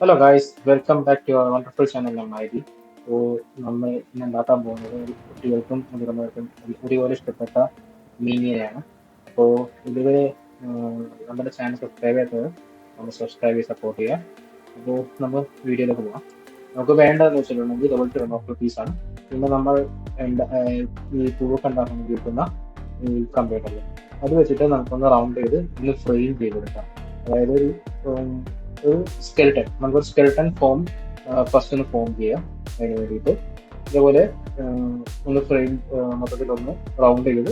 Hello guys, welcome back to our wonderful channel MID. അപ്പോൾ നമ്മൾ ഇന്ന് ഉണ്ടാക്കാൻ പോകുന്നത് ഒരു കുട്ടികൾക്കും മുതിർന്നവർക്കും ഒരുപോലെ ഇഷ്ടപ്പെട്ട മീനിനെയാണ്. അപ്പോൾ ഇതുവരെ നമ്മുടെ ചാനൽ സബ്സ്ക്രൈബ് ചെയ്യാത്തത് നമ്മൾ സബ്സ്ക്രൈബ് ചെയ്ത് സപ്പോർട്ട് ചെയ്യുക. അപ്പോൾ നമ്മൾ വീഡിയോയിലേക്ക് പോകാം. നമുക്ക് വേണ്ടതെന്ന് വെച്ചിട്ടുണ്ടെങ്കിൽ ഇതുപോലത്തെ ഒരു നോക്കൽ പീസാണ്. പിന്നെ നമ്മൾ ഈ പൂവൊക്കെ ഉണ്ടാക്കാൻ ഉപയോഗിക്കുന്ന ഈ കമ്പ്യൂട്ടറിൽ അത് വെച്ചിട്ട് നമുക്കൊന്ന് റൗണ്ട് ചെയ്ത് ഒന്ന് ഫ്രെയിം ചെയ്തെടുക്കാം. അതായത് ഉം, ഒരു സ്കെൽട്ടൺ നമുക്കൊരു സ്കെൽട്ടൺ ഫോം ഫസ്റ്റ് ഒന്ന് ഫോം ചെയ്യാം. അതിന് വേണ്ടിയിട്ട് ഇതേപോലെ ഒന്ന് ഫ്രെയിം മൊത്തത്തിലൊന്ന് റൗണ്ട് ചെയ്ത്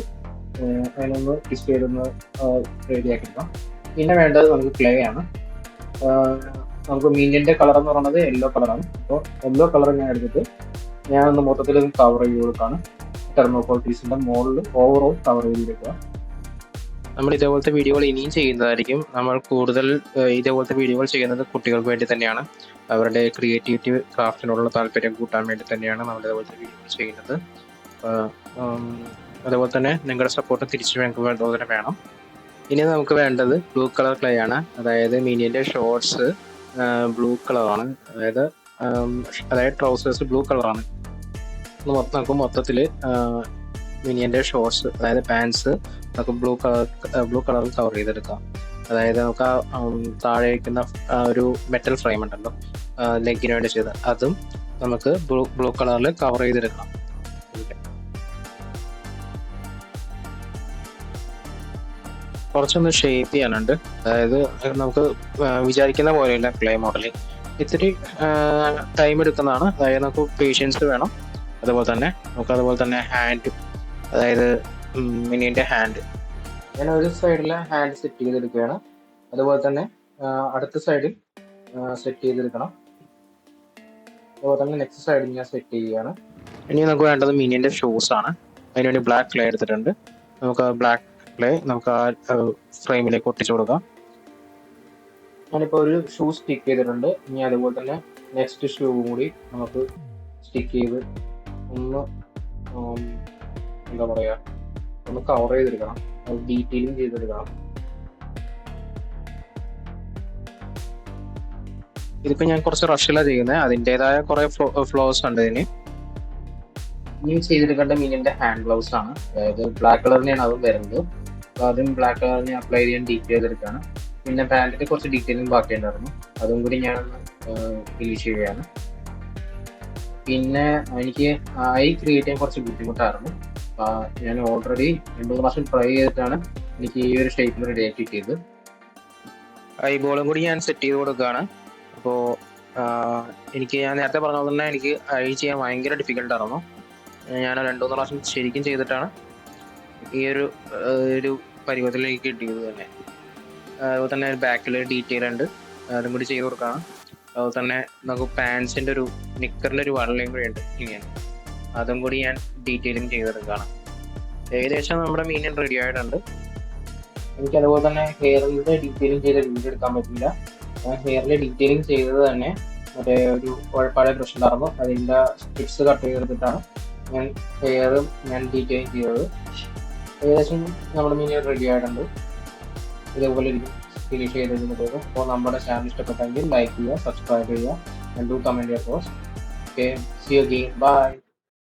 അതിനൊന്ന് ട്വിസ്റ്റ് ചെയ്തൊന്ന് റെഡിയാക്കി എടുക്കാം. പിന്നെ വേണ്ടത് നമുക്ക് ക്ലേ ആണ്. നമുക്ക് മീനിന്റെ കളർ എന്ന് പറയുന്നത് യെല്ലോ കളറാണ്. അപ്പോൾ യെല്ലോ കളർ ഞാൻ എടുത്തിട്ട് ഞാനൊന്ന് മൊത്തത്തിലൊന്ന് കവർ ചെയ്ത് കൊടുക്കാണ്. തെർമോകോൾ പീസിന്റെ മുകളിൽ ഓവറോൾ കവർ ചെയ്തെടുക്കുക. നമ്മൾ ഇതേപോലത്തെ വീഡിയോകൾ ഇനിയും ചെയ്യുന്നതായിരിക്കും. നമ്മൾ കൂടുതൽ ഇതേപോലത്തെ വീഡിയോകൾ ചെയ്യുന്നത് കുട്ടികൾക്ക് വേണ്ടി തന്നെയാണ്. അവരുടെ ക്രിയേറ്റിവിറ്റി ക്രാഫ്റ്റിനോടുള്ള താല്പര്യം കൂട്ടാൻ വേണ്ടി തന്നെയാണ് നമ്മൾ ഇതേപോലത്തെ വീഡിയോകൾ ചെയ്യുന്നത്. അതുപോലെ തന്നെ നിങ്ങളുടെ സപ്പോർട്ട് തിരിച്ചു ഞങ്ങൾക്ക് തന്നെ വേണം. ഇനി നമുക്ക് വേണ്ടത് ബ്ലൂ കളർ ക്ലേ ആണ്. അതായത് മീനിൻ്റെ ഷോർട്സ് ബ്ലൂ കളറാണ്. അതായത് ട്രൗസേഴ്സ് ബ്ലൂ കളറാണ്. നമുക്ക് മൊത്തത്തിൽ മിനിയൻ്റെ ഷോർട്സ് അതായത് പാൻസ് നമുക്ക് ബ്ലൂ കളറിൽ കവർ ചെയ്തെടുക്കാം. അതായത് നമുക്ക് താഴെ വയ്ക്കുന്ന ഒരു മെറ്റൽ ഫ്രെയിം ഉണ്ടല്ലോ, ലെഗിന് വേണ്ടി ചെയ്ത് അതും നമുക്ക് ബ്ലൂ കളറിൽ കവർ ചെയ്തെടുക്കണം. കുറച്ചൊന്ന് ഷേപ്പ് ചെയ്യാനുണ്ട്. അതായത് നമുക്ക് വിചാരിക്കുന്ന പോലെയല്ല ക്ലേ മോഡലിംഗ്, ഇത്തിരി ടൈം എടുക്കുന്നതാണ്. അതായത് നമുക്ക് പേഷ്യൻസ് വേണം. അതുപോലെ തന്നെ ഹാൻഡ്, അതായത് മിനിയുടെ ഹാൻഡ്, ഞാൻ ഒരു സൈഡിലെ ഹാൻഡ് സെറ്റ് ചെയ്തെടുക്കുകയാണ്. അതുപോലെ തന്നെ അടുത്ത സൈഡിൽ സെറ്റ് ചെയ്തെടുക്കണം. അതുപോലെ തന്നെ നെക്സ്റ്റ് സൈഡിൽ ഞാൻ സെറ്റ് ചെയ്യുകയാണ്. ഇനി നമുക്ക് വേണ്ടത് മിനിയുടെ ഷൂസ് ആണ്. അതിനുവേണ്ടി ബ്ലാക്ക് ക്ലേ എടുത്തിട്ടുണ്ട്. നമുക്ക് ബ്ലാക്ക് ക്ലേ നമുക്ക് ആ ഫ്രെയിമിലേക്ക് ഒട്ടിച്ചു കൊടുക്കാം. ഞാനിപ്പോൾ ഒരു ഷൂ സ്റ്റിക്ക് ചെയ്തിട്ടുണ്ട്. ഇനി അതുപോലെ തന്നെ നെക്സ്റ്റ് ഷൂ കൂടി നമുക്ക് സ്റ്റിക്ക് ചെയ്ത് ഒന്ന് എന്താ പറയുക, ഒന്ന് കവർ ചെയ്തെടുക്കണം, ഡീറ്റെയിലിംഗ് ചെയ്തെടുക്കണം. ഇതിപ്പോൾ ഞാൻ കുറച്ച് റഷിലാണ് ചെയ്യുന്നത്. അതിൻ്റെതായ കുറേ ഫ്ലോസ് ഉണ്ട് ഇതിന്. ഇനി ചെയ്തെടുക്കേണ്ട മീനിൻ്റെ ഹാൻഡ് ഗ്ലൗസ് ആണ്. അതായത് ബ്ലാക്ക് കളറിനെയാണ് അതും വരുന്നത്. അപ്പോൾ ആദ്യം ബ്ലാക്ക് കളറിനെ അപ്ലൈ ചെയ്യാൻ ഡീറ്റെയിൽ ചെയ്തെടുക്കുകയാണ്. പിന്നെ പാൻറ്റിൽ കുറച്ച് ഡീറ്റെയിലിംഗ് ബാക്കി ഉണ്ടായിരുന്നു, അതും കൂടി ഞാൻ ഫിനിഷ് ചെയ്യുകയാണ്. പിന്നെ എനിക്ക് ഐ ക്രിയേറ്റ് ചെയ്യാൻ കുറച്ച് ബുദ്ധിമുട്ടായിരുന്നു. ഞാൻ ഓൾറെഡി 2-3 പ്രാവശ്യം ട്രൈ ചെയ്തിട്ടാണ് എനിക്ക് ഈ ഒരു ഷേപ്പിൽ റെഡിയാക്കി കിട്ടിയത്. ഐബോളും കൂടി ഞാൻ സെറ്റ് ചെയ്ത് കൊടുക്കുകയാണ്. അപ്പോൾ ഞാൻ നേരത്തെ പറഞ്ഞ പോലെ തന്നെ എനിക്ക് ഐ ചെയ്യാൻ ഭയങ്കര ഡിഫിക്കൽട്ടായിരുന്നു. ഞാൻ 2-3 പ്രാവശ്യം ശരിക്കും ചെയ്തിട്ടാണ് ഈ ഒരു പരുവത്തിലേക്ക് കിട്ടിയത് തന്നെ. അതുപോലെ തന്നെ ബാക്കിൽ ഡീറ്റെയിൽ ഉണ്ട്, അതും കൂടി ചെയ്ത് കൊടുക്കുകയാണ്. അതുപോലെ തന്നെ നമുക്ക് പാൻസിൻ്റെ നിക്കറിൻ്റെ ഒരു വള്ളയും കൂടി ഉണ്ട് ഇങ്ങനെ, അതും കൂടി ഞാൻ ഡീറ്റെയിലിംഗ് ചെയ്തെടുക്കുകയാണ്. ഏകദേശം നമ്മുടെ മീനിയൻ റെഡി ആയിട്ടുണ്ട്. എനിക്ക് അതുപോലെ തന്നെ ഹെയറിൻ്റെ ഡീറ്റെയിലിംഗ് ചെയ്ത വീഡിയോ എടുക്കാൻ പറ്റില്ല. ഞാൻ ഹെയറിലെ ഡീറ്റെയിലിംഗ് ചെയ്തത് തന്നെ മറ്റേ ഒരു പഴയ ബ്രഷ് ഉണ്ടായിരുന്നു, അതിൻ്റെ സ്ട്രിപ്സ് കട്ട് ചെയ്തെടുത്തിട്ടാണ് ഞാൻ ഡീറ്റെയിലിംഗ് ചെയ്തത്. ഏകദേശം നമ്മുടെ മീനിയൻ റെഡി ആയിട്ടുണ്ട്. ഇതേപോലെ ഫിനിഷ് ചെയ്തതിന്. അപ്പോൾ നമ്മുടെ ചാനൽ ഇഷ്ടപ്പെട്ടെങ്കിൽ ലൈക്ക് ചെയ്യുക, സബ്സ്ക്രൈബ് ചെയ്യുക, and do comment your post. Okay, see you again. Bye.